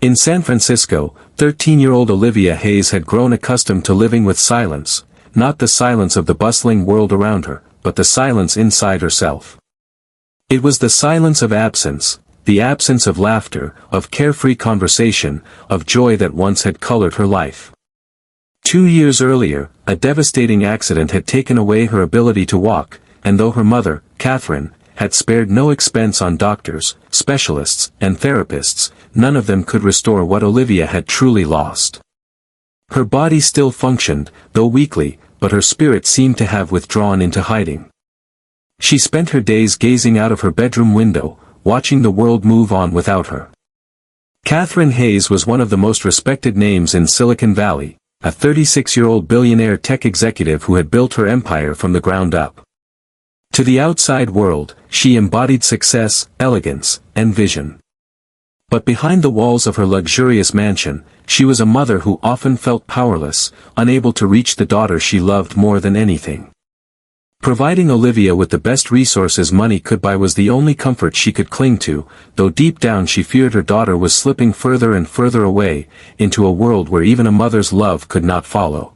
In San Francisco, 13-year-old Olivia Hayes had grown accustomed to living with silence, not the silence of the bustling world around her, but the silence inside herself. It was the silence of absence, the absence of laughter, of carefree conversation, of joy that once had colored her life. 2 years earlier, a devastating accident had taken away her ability to walk, and though her mother, Catherine, had spared no expense on doctors, specialists, and therapists, none of them could restore what Olivia had truly lost. Her body still functioned, though weakly, but her spirit seemed to have withdrawn into hiding. She spent her days gazing out of her bedroom window, watching the world move on without her. Catherine Hayes was one of the most respected names in Silicon Valley, a 36-year-old billionaire tech executive who had built her empire from the ground up. To the outside world, she embodied success, elegance, and vision. But behind the walls of her luxurious mansion, she was a mother who often felt powerless, unable to reach the daughter she loved more than anything. Providing Olivia with the best resources money could buy was the only comfort she could cling to, though deep down she feared her daughter was slipping further and further away, into a world where even a mother's love could not follow.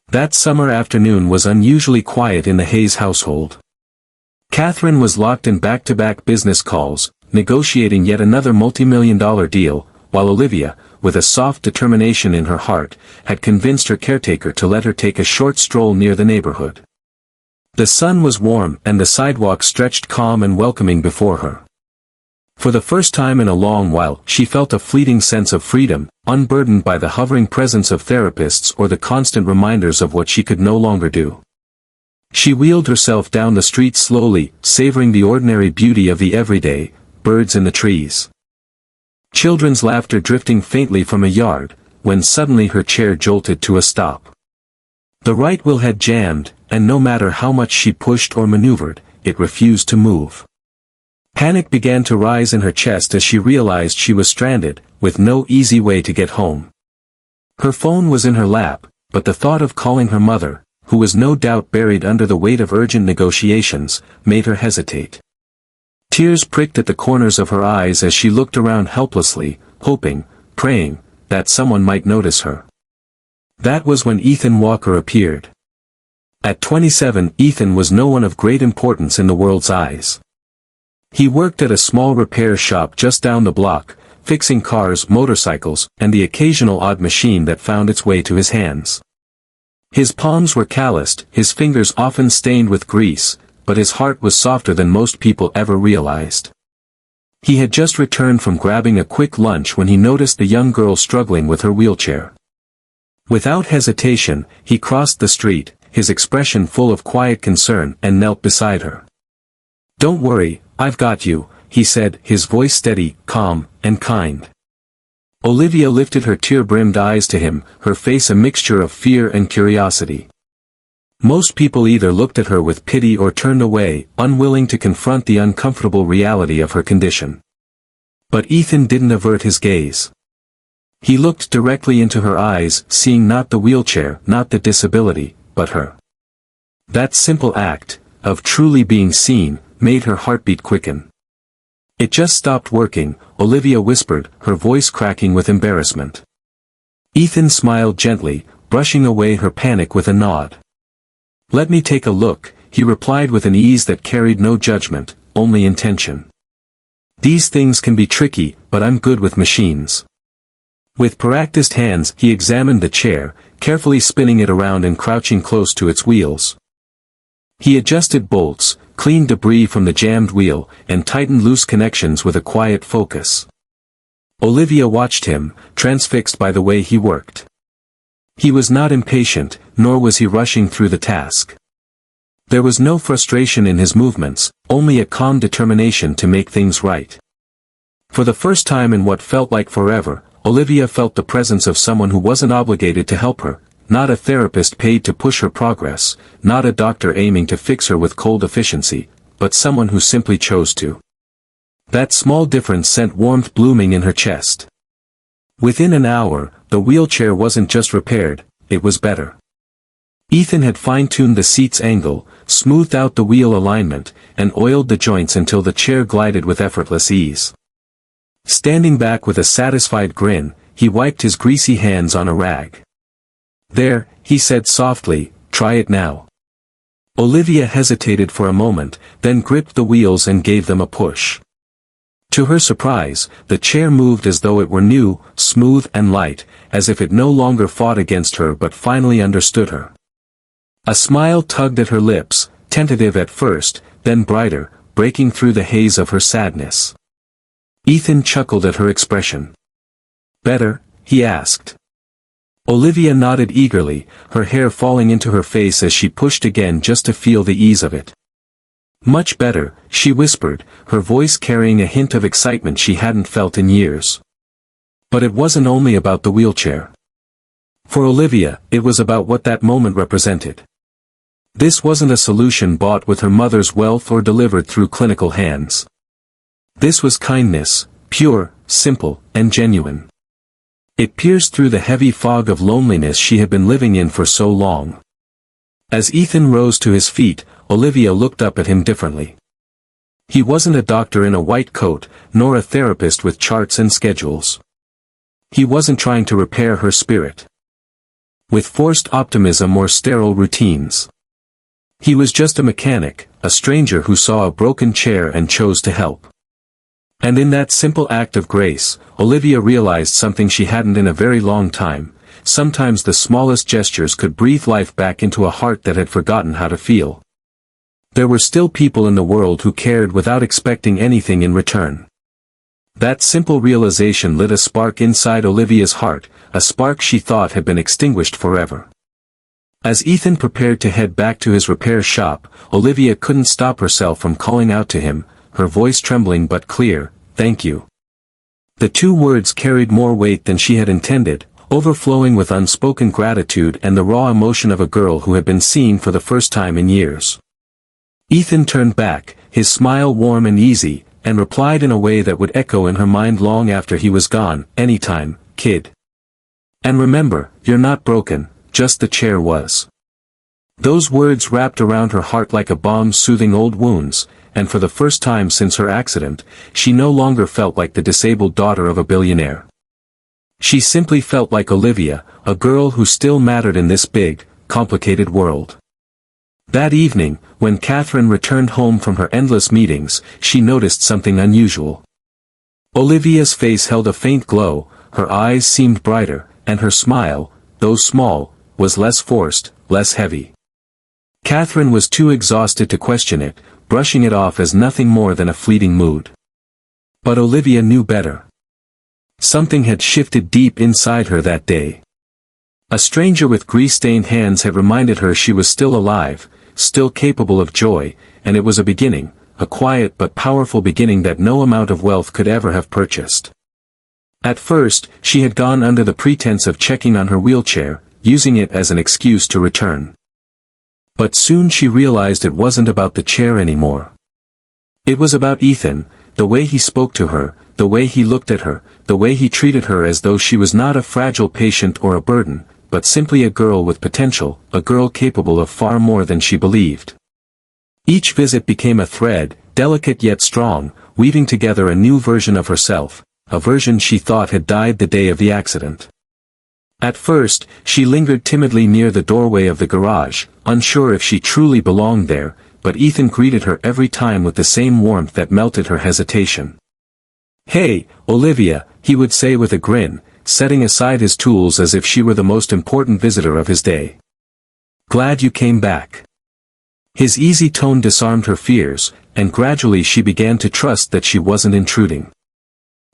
That summer afternoon was unusually quiet in the Hayes household. Catherine was locked in back-to-back business calls, negotiating yet another multi-million-dollar deal, while Olivia, with a soft determination in her heart, had convinced her caretaker to let her take a short stroll near the neighborhood. The sun was warm and the sidewalk stretched calm and welcoming before her. For the first time in a long while, she felt a fleeting sense of freedom, unburdened by the hovering presence of therapists or the constant reminders of what she could no longer do. She wheeled herself down the street slowly, savoring the ordinary beauty of the everyday, birds in the trees. Children's laughter drifting faintly from a yard, when suddenly her chair jolted to a stop. The right wheel had jammed, and no matter how much she pushed or maneuvered, it refused to move. Panic began to rise in her chest as she realized she was stranded, with no easy way to get home. Her phone was in her lap, but the thought of calling her mother, who was no doubt buried under the weight of urgent negotiations, made her hesitate. Tears pricked at the corners of her eyes as she looked around helplessly, hoping, praying, that someone might notice her. That was when Ethan Walker appeared. At 27, Ethan was no one of great importance in the world's eyes. He worked at a small repair shop just down the block, fixing cars, motorcycles, and the occasional odd machine that found its way to his hands. His palms were calloused, his fingers often stained with grease, but his heart was softer than most people ever realized. He had just returned from grabbing a quick lunch when he noticed the young girl struggling with her wheelchair. Without hesitation, he crossed the street, his expression full of quiet concern, and knelt beside her. "Don't worry, I've got you," he said, his voice steady, calm, and kind. Olivia lifted her tear-brimmed eyes to him, her face a mixture of fear and curiosity. Most people either looked at her with pity or turned away, unwilling to confront the uncomfortable reality of her condition. But Ethan didn't avert his gaze. He looked directly into her eyes, seeing not the wheelchair, not the disability, but her. That simple act, of truly being seen, made her heartbeat quicken. "It just stopped working," Olivia whispered, her voice cracking with embarrassment. Ethan smiled gently, brushing away her panic with a nod. "Let me take a look," he replied with an ease that carried no judgment, only intention. "These things can be tricky, but I'm good with machines." With practiced hands, he examined the chair, carefully spinning it around and crouching close to its wheels. He adjusted bolts, cleaned debris from the jammed wheel, and tightened loose connections with a quiet focus. Olivia watched him, transfixed by the way he worked. He was not impatient, nor was he rushing through the task. There was no frustration in his movements, only a calm determination to make things right. For the first time in what felt like forever, Olivia felt the presence of someone who wasn't obligated to help her, not a therapist paid to push her progress, not a doctor aiming to fix her with cold efficiency, but someone who simply chose to. That small difference sent warmth blooming in her chest. Within an hour, the wheelchair wasn't just repaired, it was better. Ethan had fine-tuned the seat's angle, smoothed out the wheel alignment, and oiled the joints until the chair glided with effortless ease. Standing back with a satisfied grin, he wiped his greasy hands on a rag. "There," he said softly, "try it now." Olivia hesitated for a moment, then gripped the wheels and gave them a push. To her surprise, the chair moved as though it were new, smooth and light, as if it no longer fought against her but finally understood her. A smile tugged at her lips, tentative at first, then brighter, breaking through the haze of her sadness. Ethan chuckled at her expression. "Better?" he asked. Olivia nodded eagerly, her hair falling into her face as she pushed again just to feel the ease of it. "Much better," she whispered, her voice carrying a hint of excitement she hadn't felt in years. But it wasn't only about the wheelchair. For Olivia, it was about what that moment represented. This wasn't a solution bought with her mother's wealth or delivered through clinical hands. This was kindness, pure, simple, and genuine. It pierced through the heavy fog of loneliness she had been living in for so long. As Ethan rose to his feet, Olivia looked up at him differently. He wasn't a doctor in a white coat, nor a therapist with charts and schedules. He wasn't trying to repair her spirit with forced optimism or sterile routines. He was just a mechanic, a stranger who saw a broken chair and chose to help. And in that simple act of grace, Olivia realized something she hadn't in a very long time. Sometimes the smallest gestures could breathe life back into a heart that had forgotten how to feel. There were still people in the world who cared without expecting anything in return. That simple realization lit a spark inside Olivia's heart, a spark she thought had been extinguished forever. As Ethan prepared to head back to his repair shop, Olivia couldn't stop herself from calling out to him, her voice trembling but clear, "Thank you." The two words carried more weight than she had intended, overflowing with unspoken gratitude and the raw emotion of a girl who had been seen for the first time in years. Ethan turned back, his smile warm and easy, and replied in a way that would echo in her mind long after he was gone, "Anytime, kid. And remember, you're not broken, just the chair was." Those words wrapped around her heart like a balm soothing old wounds, and for the first time since her accident, she no longer felt like the disabled daughter of a billionaire. She simply felt like Olivia, a girl who still mattered in this big, complicated world. That evening, when Catherine returned home from her endless meetings, she noticed something unusual. Olivia's face held a faint glow, her eyes seemed brighter, and her smile, though small, was less forced, less heavy. Catherine was too exhausted to question it, brushing it off as nothing more than a fleeting mood. But Olivia knew better. Something had shifted deep inside her that day. A stranger with grease-stained hands had reminded her she was still alive, still capable of joy, and it was a beginning, a quiet but powerful beginning that no amount of wealth could ever have purchased. At first, she had gone under the pretense of checking on her wheelchair, using it as an excuse to return. But soon she realized it wasn't about the chair anymore. It was about Ethan, the way he spoke to her, the way he looked at her, the way he treated her as though she was not a fragile patient or a burden, but simply a girl with potential, a girl capable of far more than she believed. Each visit became a thread, delicate yet strong, weaving together a new version of herself, a version she thought had died the day of the accident. At first, she lingered timidly near the doorway of the garage, unsure if she truly belonged there, but Ethan greeted her every time with the same warmth that melted her hesitation. "Hey, Olivia," he would say with a grin, setting aside his tools as if she were the most important visitor of his day. "Glad you came back." His easy tone disarmed her fears, and gradually she began to trust that she wasn't intruding.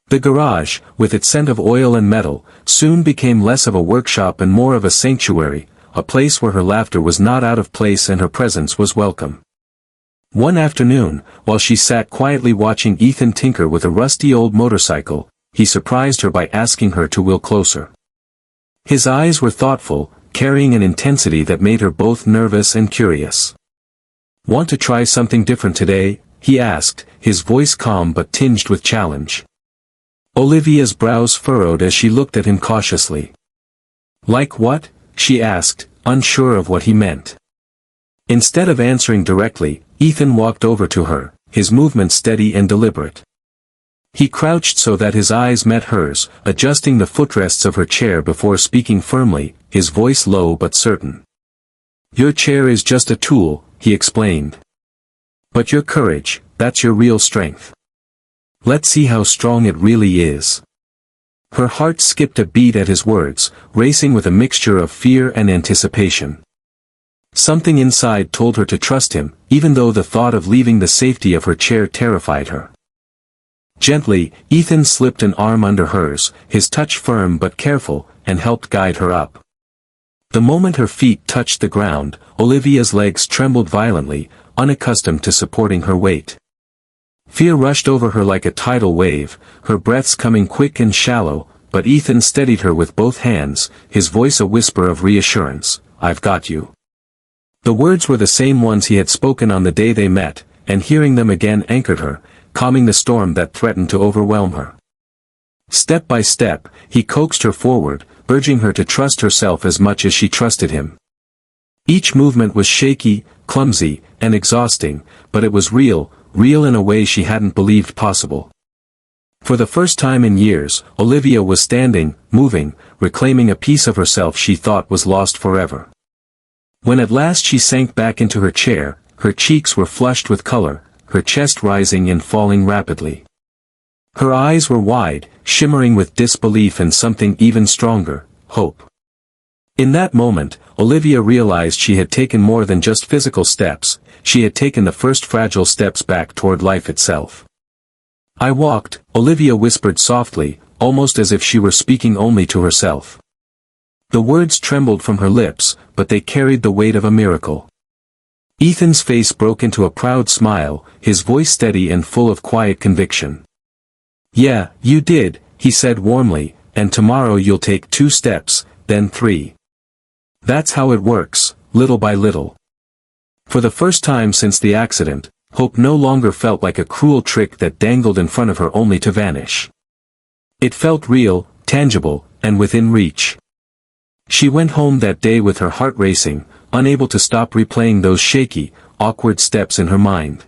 The garage, with its scent of oil and metal, soon became less of a workshop and more of a sanctuary, a place where her laughter was not out of place and her presence was welcome. One afternoon, while she sat quietly watching Ethan tinker with a rusty old motorcycle, he surprised her by asking her to wheel closer. His eyes were thoughtful, carrying an intensity that made her both nervous and curious. "Want to try something different today?" he asked, his voice calm but tinged with challenge. Olivia's brows furrowed as she looked at him cautiously. "Like what?" she asked, unsure of what he meant. Instead of answering directly, Ethan walked over to her, his movement steady and deliberate. He crouched so that his eyes met hers, adjusting the footrests of her chair before speaking firmly, his voice low but certain. "Your chair is just a tool," he explained. "But your courage, that's your real strength. Let's see how strong it really is." Her heart skipped a beat at his words, racing with a mixture of fear and anticipation. Something inside told her to trust him, even though the thought of leaving the safety of her chair terrified her. Gently, Ethan slipped an arm under hers, his touch firm but careful, and helped guide her up. The moment her feet touched the ground, Olivia's legs trembled violently, unaccustomed to supporting her weight. Fear rushed over her like a tidal wave, her breaths coming quick and shallow, but Ethan steadied her with both hands, his voice a whisper of reassurance, "I've got you." The words were the same ones he had spoken on the day they met, and hearing them again anchored her, calming the storm that threatened to overwhelm her. Step by step, he coaxed her forward, urging her to trust herself as much as she trusted him. Each movement was shaky, clumsy, and exhausting, but it was real in a way she hadn't believed possible. For the first time in years, Olivia was standing, moving, reclaiming a piece of herself she thought was lost forever. When at last she sank back into her chair, her cheeks were flushed with color, her chest rising and falling rapidly. Her eyes were wide, shimmering with disbelief and something even stronger, hope. In that moment, Olivia realized she had taken more than just physical steps, she had taken the first fragile steps back toward life itself. "I walked," Olivia whispered softly, almost as if she were speaking only to herself. The words trembled from her lips, but they carried the weight of a miracle. Ethan's face broke into a proud smile, his voice steady and full of quiet conviction. "Yeah, you did," he said warmly, "and tomorrow you'll take 2 steps, then 3. That's how it works, little by little." For the first time since the accident, hope no longer felt like a cruel trick that dangled in front of her only to vanish. It felt real, tangible, and within reach. She went home that day with her heart racing, unable to stop replaying those shaky, awkward steps in her mind.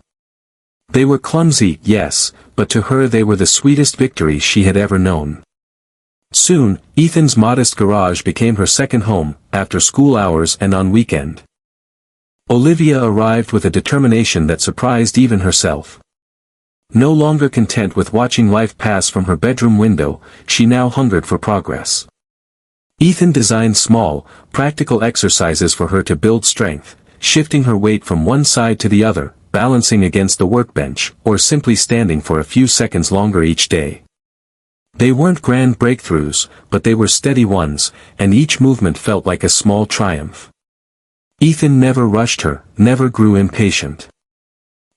They were clumsy, yes, but to her they were the sweetest victory she had ever known. Soon, Ethan's modest garage became her second home, after school hours and on weekend. Olivia arrived with a determination that surprised even herself. No longer content with watching life pass from her bedroom window, she now hungered for progress. Ethan designed small, practical exercises for her to build strength, shifting her weight from one side to the other, balancing against the workbench, or simply standing for a few seconds longer each day. They weren't grand breakthroughs, but they were steady ones, and each movement felt like a small triumph. Ethan never rushed her, never grew impatient.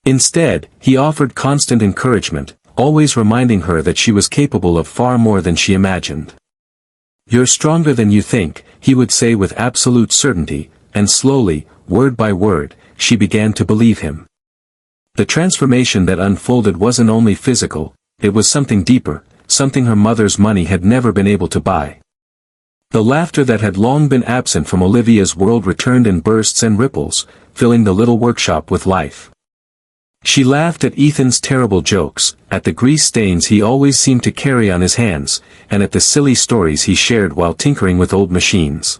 Instead, he offered constant encouragement, always reminding her that she was capable of far more than she imagined. "You're stronger than you think," he would say with absolute certainty, and slowly, word by word, she began to believe him. The transformation that unfolded wasn't only physical, it was something deeper, something her mother's money had never been able to buy. The laughter that had long been absent from Olivia's world returned in bursts and ripples, filling the little workshop with life. She laughed at Ethan's terrible jokes, at the grease stains he always seemed to carry on his hands, and at the silly stories he shared while tinkering with old machines.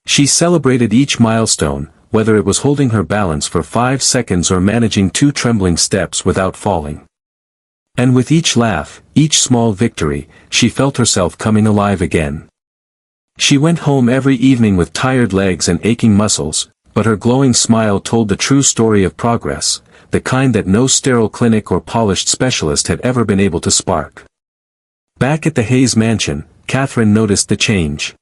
She celebrated each milestone, whether it was holding her balance for 5 seconds or managing 2 trembling steps without falling. And with each laugh, each small victory, she felt herself coming alive again. She went home every evening with tired legs and aching muscles, but her glowing smile told the true story of progress, the kind that no sterile clinic or polished specialist had ever been able to spark. Back at the Hayes mansion, Catherine noticed the change.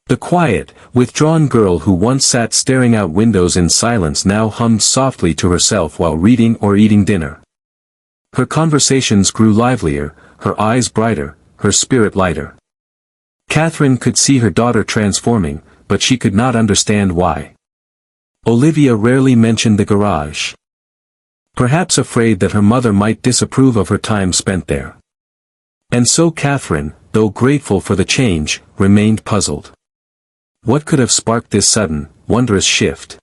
The quiet, withdrawn girl who once sat staring out windows in silence now hummed softly to herself while reading or eating dinner. Her conversations grew livelier, her eyes brighter, her spirit lighter. Catherine could see her daughter transforming, but she could not understand why. Olivia rarely mentioned the garage. Perhaps afraid that her mother might disapprove of her time spent there. And so Catherine, though grateful for the change, remained puzzled. What could have sparked this sudden, wondrous shift?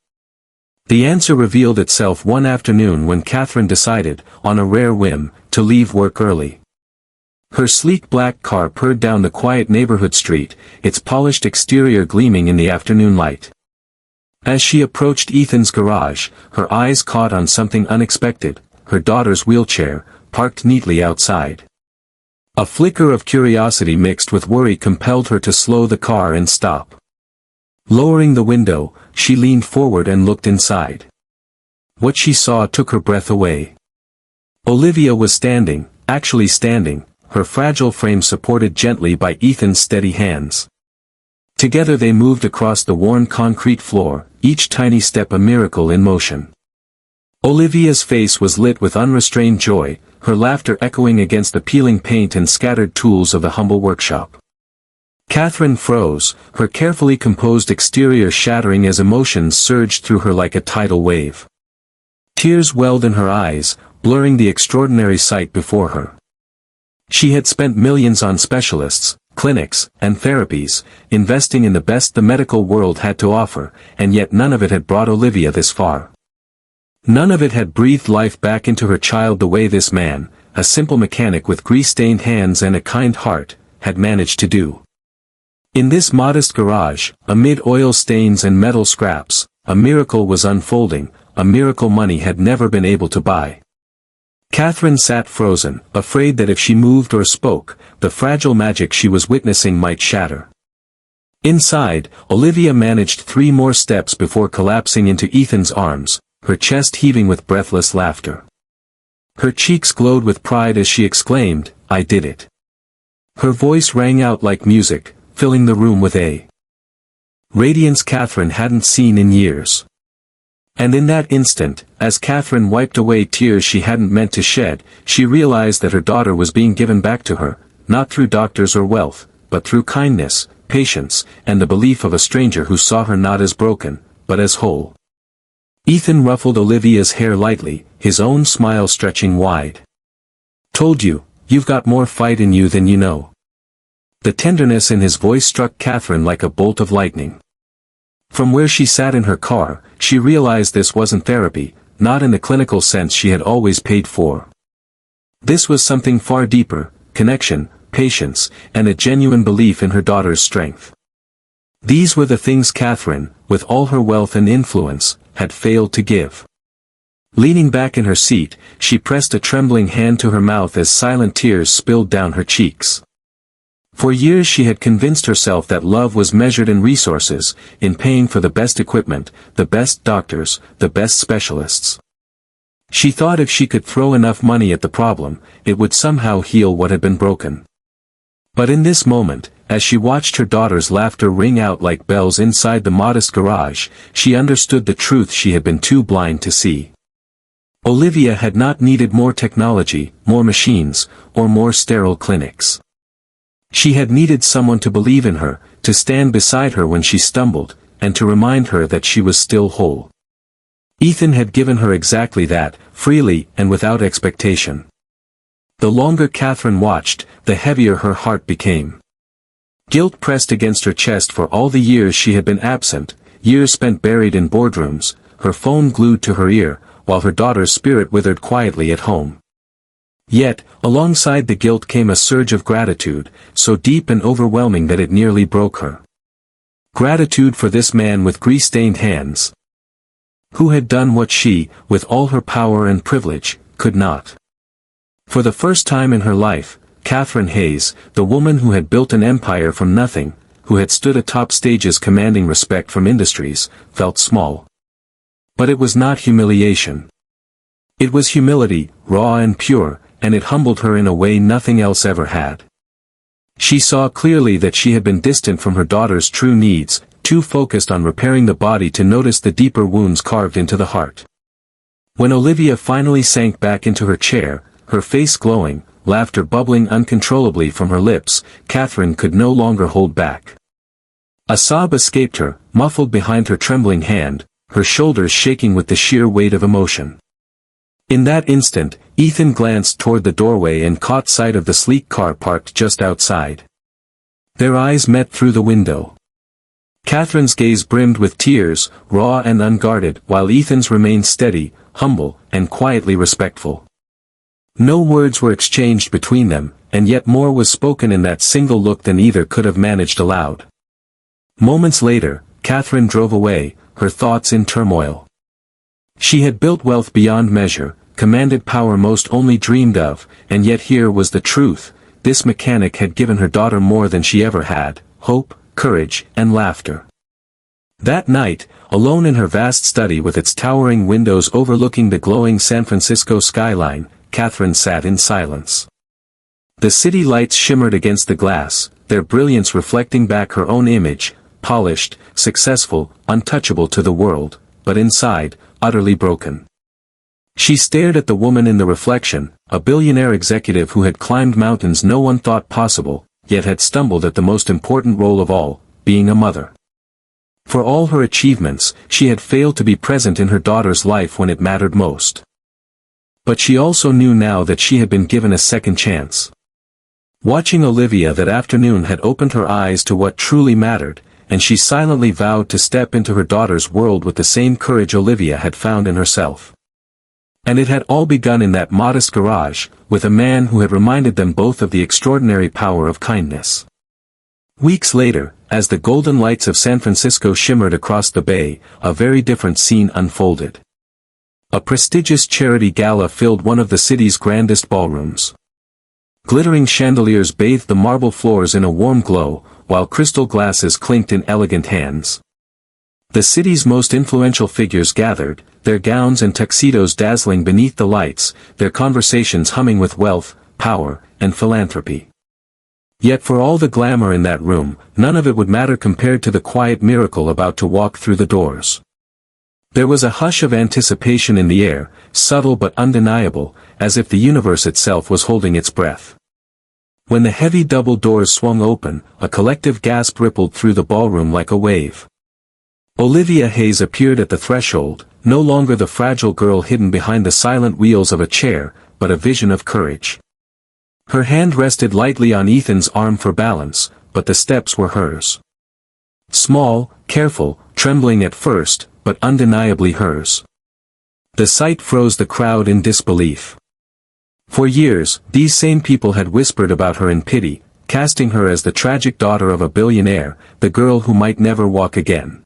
The answer revealed itself one afternoon when Catherine decided, on a rare whim, to leave work early. Her sleek black car purred down the quiet neighborhood street, its polished exterior gleaming in the afternoon light. As she approached Ethan's garage, her eyes caught on something unexpected, her daughter's wheelchair, parked neatly outside. A flicker of curiosity mixed with worry compelled her to slow the car and stop. Lowering the window, she leaned forward and looked inside. What she saw took her breath away. Olivia was standing, actually standing, her fragile frame supported gently by Ethan's steady hands. Together they moved across the worn concrete floor, each tiny step a miracle in motion. Olivia's face was lit with unrestrained joy, her laughter echoing against the peeling paint and scattered tools of the humble workshop. Catherine froze, her carefully composed exterior shattering as emotions surged through her like a tidal wave. Tears welled in her eyes, blurring the extraordinary sight before her. She had spent millions on specialists, clinics, and therapies, investing in the best the medical world had to offer, and yet none of it had brought Olivia this far. None of it had breathed life back into her child the way this man, a simple mechanic with grease-stained hands and a kind heart, had managed to do. In this modest garage, amid oil stains and metal scraps, a miracle was unfolding, a miracle money had never been able to buy. Catherine sat frozen, afraid that if she moved or spoke, the fragile magic she was witnessing might shatter. Inside, Olivia managed 3 more steps before collapsing into Ethan's arms, her chest heaving with breathless laughter. Her cheeks glowed with pride as she exclaimed, "I did it." Her voice rang out like music, filling the room with a radiance Catherine hadn't seen in years. And in that instant, as Catherine wiped away tears she hadn't meant to shed, she realized that her daughter was being given back to her, not through doctors or wealth, but through kindness, patience, and the belief of a stranger who saw her not as broken, but as whole. Ethan ruffled Olivia's hair lightly, his own smile stretching wide. "Told you, you've got more fight in you than you know." The tenderness in his voice struck Catherine like a bolt of lightning. From where she sat in her car, she realized this wasn't therapy, not in the clinical sense she had always paid for. This was something far deeper, connection, patience, and a genuine belief in her daughter's strength. These were the things Catherine, with all her wealth and influence, had failed to give. Leaning back in her seat, she pressed a trembling hand to her mouth as silent tears spilled down her cheeks. For years she had convinced herself that love was measured in resources, in paying for the best equipment, the best doctors, the best specialists. She thought if she could throw enough money at the problem, it would somehow heal what had been broken. But in this moment, as she watched her daughter's laughter ring out like bells inside the modest garage, she understood the truth she had been too blind to see. Olivia had not needed more technology, more machines, or more sterile clinics. She had needed someone to believe in her, to stand beside her when she stumbled, and to remind her that she was still whole. Ethan had given her exactly that, freely and without expectation. The longer Catherine watched, the heavier her heart became. Guilt pressed against her chest for all the years she had been absent, years spent buried in boardrooms, her phone glued to her ear, while her daughter's spirit withered quietly at home. Yet, alongside the guilt came a surge of gratitude, so deep and overwhelming that it nearly broke her. Gratitude for this man with grease-stained hands, who had done what she, with all her power and privilege, could not. For the first time in her life, Catherine Hayes, the woman who had built an empire from nothing, who had stood atop stages commanding respect from industries, felt small. But it was not humiliation. It was humility, raw and pure, and it humbled her in a way nothing else ever had. She saw clearly that she had been distant from her daughter's true needs, too focused on repairing the body to notice the deeper wounds carved into the heart. When Olivia finally sank back into her chair, her face glowing, laughter bubbling uncontrollably from her lips, Catherine could no longer hold back. A sob escaped her, muffled behind her trembling hand, her shoulders shaking with the sheer weight of emotion. In that instant, Ethan glanced toward the doorway and caught sight of the sleek car parked just outside. Their eyes met through the window. Catherine's gaze brimmed with tears, raw and unguarded, while Ethan's remained steady, humble, and quietly respectful. No words were exchanged between them, and yet more was spoken in that single look than either could have managed aloud. Moments later, Catherine drove away, her thoughts in turmoil. She had built wealth beyond measure, commanded power most only dreamed of, and yet here was the truth: this mechanic had given her daughter more than she ever had: hope, courage, and laughter. That night, alone in her vast study with its towering windows overlooking the glowing San Francisco skyline, Catherine sat in silence. The city lights shimmered against the glass, their brilliance reflecting back her own image, polished, successful, untouchable to the world, but inside, utterly broken. She stared at the woman in the reflection, a billionaire executive who had climbed mountains no one thought possible, yet had stumbled at the most important role of all, being a mother. For all her achievements, she had failed to be present in her daughter's life when it mattered most. But she also knew now that she had been given a second chance. Watching Olivia that afternoon had opened her eyes to what truly mattered, and she silently vowed to step into her daughter's world with the same courage Olivia had found in herself. And it had all begun in that modest garage, with a man who had reminded them both of the extraordinary power of kindness. Weeks later, as the golden lights of San Francisco shimmered across the bay, a very different scene unfolded. A prestigious charity gala filled one of the city's grandest ballrooms. Glittering chandeliers bathed the marble floors in a warm glow, while crystal glasses clinked in elegant hands. The city's most influential figures gathered, their gowns and tuxedos dazzling beneath the lights, their conversations humming with wealth, power, and philanthropy. Yet for all the glamour in that room, none of it would matter compared to the quiet miracle about to walk through the doors. There was a hush of anticipation in the air, subtle but undeniable, as if the universe itself was holding its breath. When the heavy double doors swung open, a collective gasp rippled through the ballroom like a wave. Olivia Hayes appeared at the threshold, no longer the fragile girl hidden behind the silent wheels of a chair, but a vision of courage. Her hand rested lightly on Ethan's arm for balance, but the steps were hers. Small, careful, trembling at first, but undeniably hers. The sight froze the crowd in disbelief. For years, these same people had whispered about her in pity, casting her as the tragic daughter of a billionaire, the girl who might never walk again.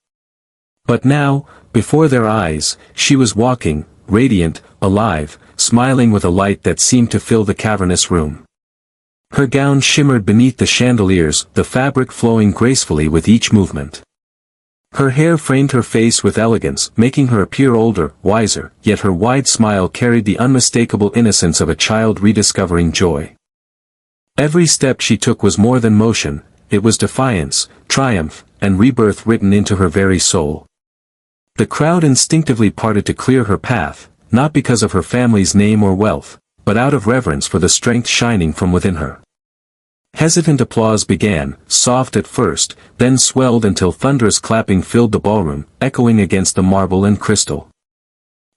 But now, before their eyes, she was walking, radiant, alive, smiling with a light that seemed to fill the cavernous room. Her gown shimmered beneath the chandeliers, the fabric flowing gracefully with each movement. Her hair framed her face with elegance, making her appear older, wiser, yet her wide smile carried the unmistakable innocence of a child rediscovering joy. Every step she took was more than motion, it was defiance, triumph, and rebirth written into her very soul. The crowd instinctively parted to clear her path, not because of her family's name or wealth, but out of reverence for the strength shining from within her. Hesitant applause began, soft at first, then swelled until thunderous clapping filled the ballroom, echoing against the marble and crystal.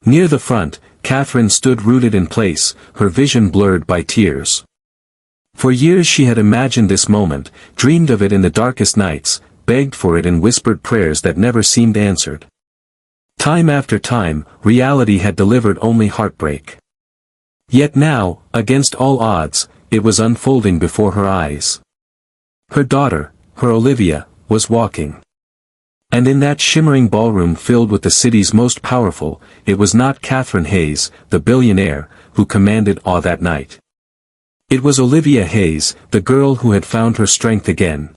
Near the front, Catherine stood rooted in place, her vision blurred by tears. For years she had imagined this moment, dreamed of it in the darkest nights, begged for it in whispered prayers that never seemed answered. Time after time, reality had delivered only heartbreak. Yet now, against all odds, it was unfolding before her eyes. Her daughter, her Olivia, was walking. And in that shimmering ballroom filled with the city's most powerful, it was not Catherine Hayes, the billionaire, who commanded awe that night. It was Olivia Hayes, the girl who had found her strength again.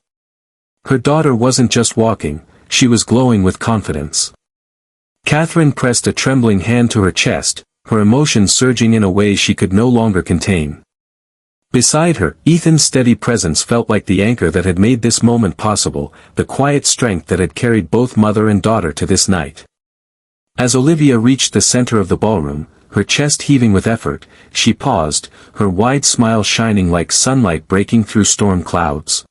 Her daughter wasn't just walking, she was glowing with confidence. Catherine pressed a trembling hand to her chest, her emotions surging in a way she could no longer contain. Beside her, Ethan's steady presence felt like the anchor that had made this moment possible, the quiet strength that had carried both mother and daughter to this night. As Olivia reached the center of the ballroom, her chest heaving with effort, she paused, her wide smile shining like sunlight breaking through storm clouds.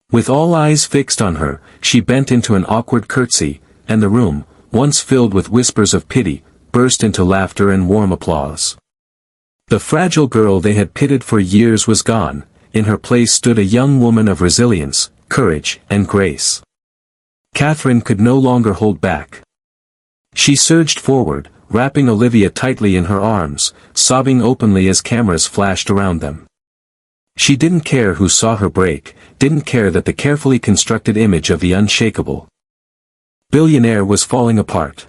With all eyes fixed on her, she bent into an awkward curtsy, and the room, once filled with whispers of pity, burst into laughter and warm applause. The fragile girl they had pitied for years was gone, in her place stood a young woman of resilience, courage, and grace. Catherine could no longer hold back. She surged forward, wrapping Olivia tightly in her arms, sobbing openly as cameras flashed around them. She didn't care who saw her break, didn't care that the carefully constructed image of the unshakable billionaire was falling apart.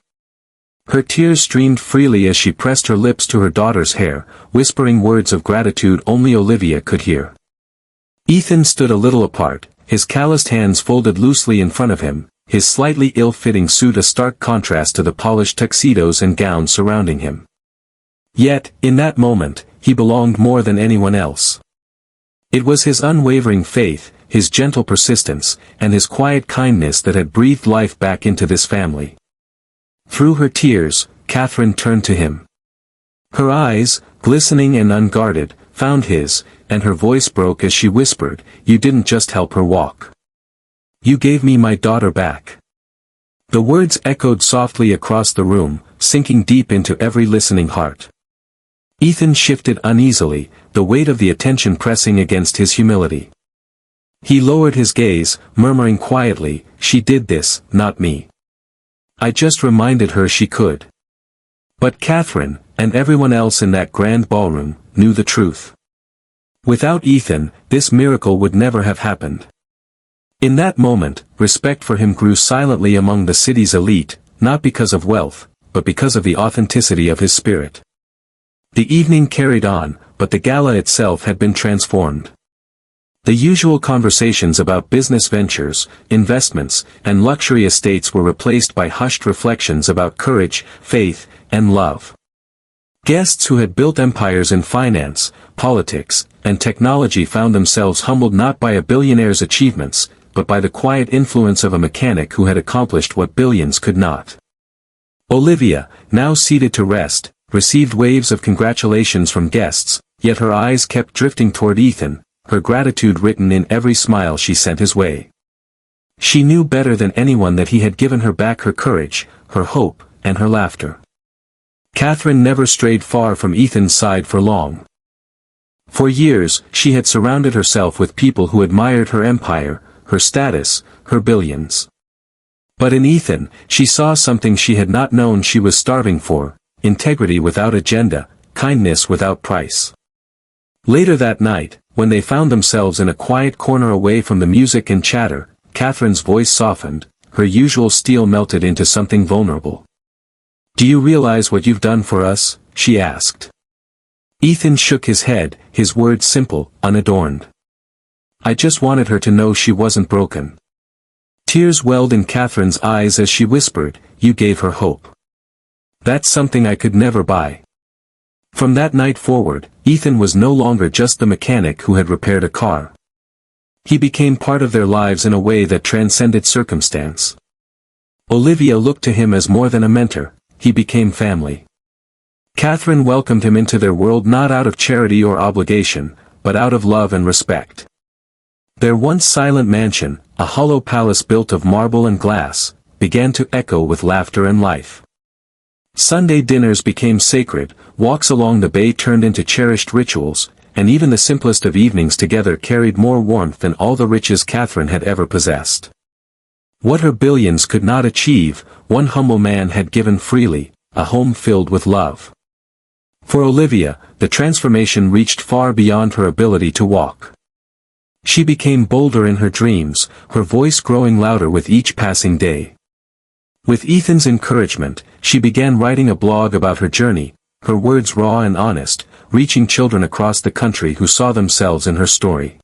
Her tears streamed freely as she pressed her lips to her daughter's hair, whispering words of gratitude only Olivia could hear. Ethan stood a little apart, his calloused hands folded loosely in front of him, his slightly ill-fitting suit a stark contrast to the polished tuxedos and gowns surrounding him. Yet, in that moment, he belonged more than anyone else. It was his unwavering faith, his gentle persistence, and his quiet kindness that had breathed life back into this family. Through her tears, Catherine turned to him. Her eyes, glistening and unguarded, found his, and her voice broke as she whispered, "You didn't just help her walk. You gave me my daughter back." The words echoed softly across the room, sinking deep into every listening heart. Ethan shifted uneasily, the weight of the attention pressing against his humility. He lowered his gaze, murmuring quietly, "She did this, not me. I just reminded her she could." But Catherine, and everyone else in that grand ballroom, knew the truth. Without Ethan, this miracle would never have happened. In that moment, respect for him grew silently among the city's elite, not because of wealth, but because of the authenticity of his spirit. The evening carried on, but the gala itself had been transformed. The usual conversations about business ventures, investments, and luxury estates were replaced by hushed reflections about courage, faith, and love. Guests who had built empires in finance, politics, and technology found themselves humbled not by a billionaire's achievements, but by the quiet influence of a mechanic who had accomplished what billions could not. Olivia, now seated to rest, received waves of congratulations from guests, yet her eyes kept drifting toward Ethan, her gratitude written in every smile she sent his way. She knew better than anyone that he had given her back her courage, her hope, and her laughter. Catherine never strayed far from Ethan's side for long. For years, she had surrounded herself with people who admired her empire, her status, her billions. But in Ethan, she saw something she had not known she was starving for: integrity without agenda, kindness without price. Later that night, when they found themselves in a quiet corner away from the music and chatter, Catherine's voice softened, her usual steel melted into something vulnerable. "Do you realize what you've done for us?" she asked. Ethan shook his head, his words simple, unadorned. "I just wanted her to know she wasn't broken." Tears welled in Catherine's eyes as she whispered, "You gave her hope. That's something I could never buy." From that night forward, Ethan was no longer just the mechanic who had repaired a car. He became part of their lives in a way that transcended circumstance. Olivia looked to him as more than a mentor, he became family. Catherine welcomed him into their world not out of charity or obligation, but out of love and respect. Their once silent mansion, a hollow palace built of marble and glass, began to echo with laughter and life. Sunday dinners became sacred, walks along the bay turned into cherished rituals, and even the simplest of evenings together carried more warmth than all the riches Catherine had ever possessed. What her billions could not achieve, one humble man had given freely, a home filled with love. For Olivia, the transformation reached far beyond her ability to walk. She became bolder in her dreams, her voice growing louder with each passing day. With Ethan's encouragement, she began writing a blog about her journey, her words raw and honest, reaching children across the country who saw themselves in her story.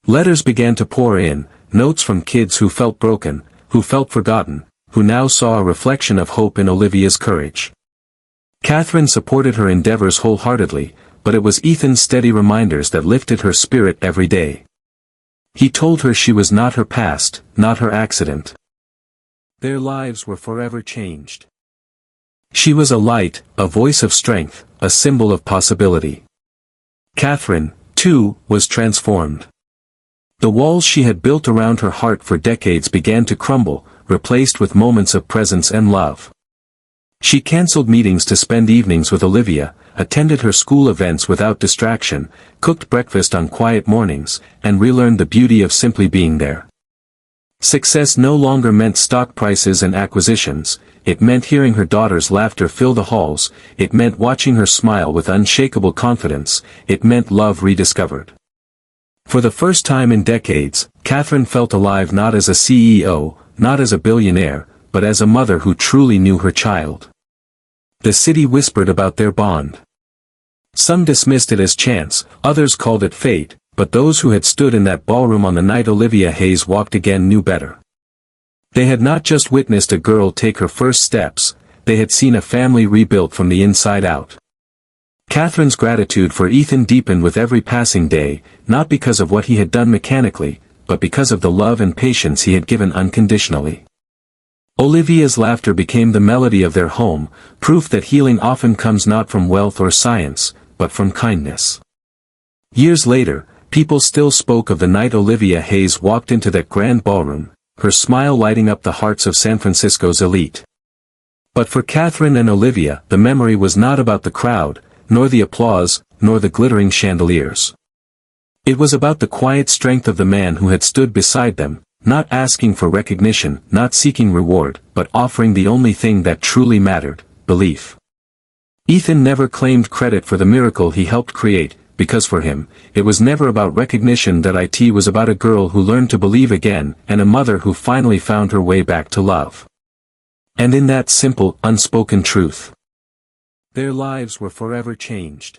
Letters began to pour in, notes from kids who felt broken, who felt forgotten, who now saw a reflection of hope in Olivia's courage. Catherine supported her endeavors wholeheartedly, but it was Ethan's steady reminders that lifted her spirit every day. He told her she was not her past, not her accident. Their lives were forever changed. She was a light, a voice of strength, a symbol of possibility. Catherine, too, was transformed. The walls she had built around her heart for decades began to crumble, replaced with moments of presence and love. She cancelled meetings to spend evenings with Olivia, attended her school events without distraction, cooked breakfast on quiet mornings, and relearned the beauty of simply being there. Success no longer meant stock prices and acquisitions, it meant hearing her daughter's laughter fill the halls, it meant watching her smile with unshakable confidence, it meant love rediscovered. For the first time in decades, Catherine felt alive not as a CEO, not as a billionaire, but as a mother who truly knew her child. The city whispered about their bond. Some dismissed it as chance, others called it fate, but those who had stood in that ballroom on the night Olivia Hayes walked again knew better. They had not just witnessed a girl take her first steps, they had seen a family rebuilt from the inside out. Catherine's gratitude for Ethan deepened with every passing day, not because of what he had done mechanically, but because of the love and patience he had given unconditionally. Olivia's laughter became the melody of their home, proof that healing often comes not from wealth or science, but from kindness. Years later, people still spoke of the night Olivia Hayes walked into that grand ballroom, her smile lighting up the hearts of San Francisco's elite. But for Catherine and Olivia, the memory was not about the crowd, nor the applause, nor the glittering chandeliers. It was about the quiet strength of the man who had stood beside them, not asking for recognition, not seeking reward, but offering the only thing that truly mattered, belief. Ethan never claimed credit for the miracle he helped create, because for him, it was never about recognition. That it was about a girl who learned to believe again, and a mother who finally found her way back to love. And in that simple, unspoken truth, their lives were forever changed.